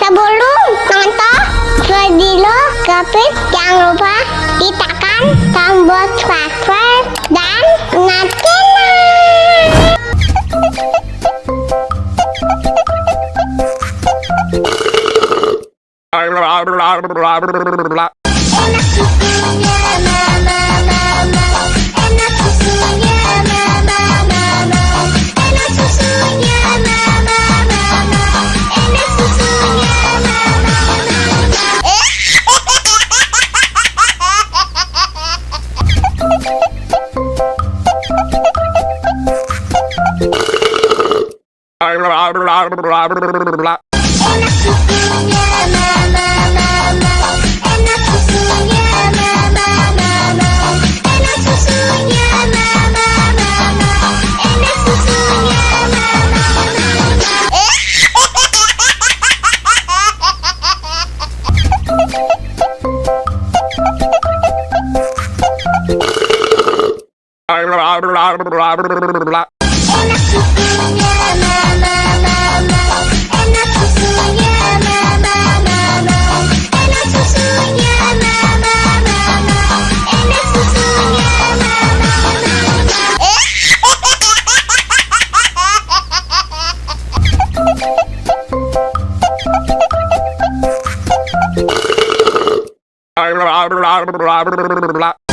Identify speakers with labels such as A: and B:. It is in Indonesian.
A: Sebelum nonton video Gapit, jangan lupa ditekan tombol subscribe dan nyalakan. Enak susunya mama, enak susunya mama, enak susunya mama, enak susunya
B: Blah.
A: enak susunya mama, enak susunya mama, enak susunya mama, enak susunya
B: Blah.
A: enak susunya mama, enak susunya mama, enak susunya mama, enak susunya
B: Blah.